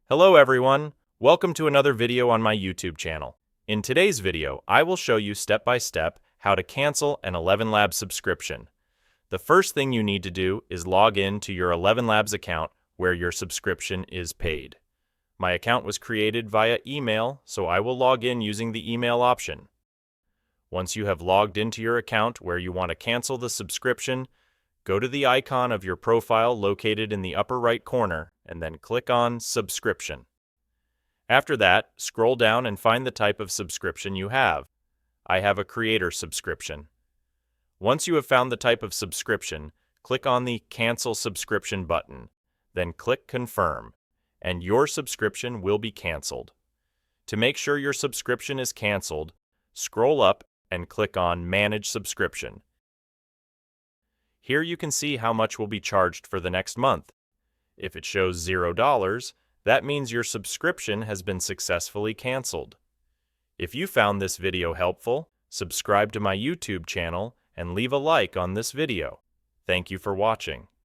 Hello everyone, welcome to another video on my YouTube channel. In today's video, I will show you step by step how to cancel an Elevenlabs subscription. The first thing you need to do is log in to your Elevenlabs account where your subscription is paid. My account was created via email, so I will log in using the email option. Once you have logged into your account where you want to cancel the subscription, go to the icon of your profile located in the upper right corner and then click on Subscription. After that, scroll down and find the type of subscription you have. I have a creator subscription. Once you have found the type of subscription, click on the Cancel Subscription button, then click Confirm, and your subscription will be canceled. To make sure your subscription is canceled, scroll up and click on Manage Subscription. Here you can see how much will be charged for the next month. If it shows $0, that means your subscription has been successfully canceled. If you found this video helpful, subscribe to my YouTube channel and leave a like on this video. Thank you for watching.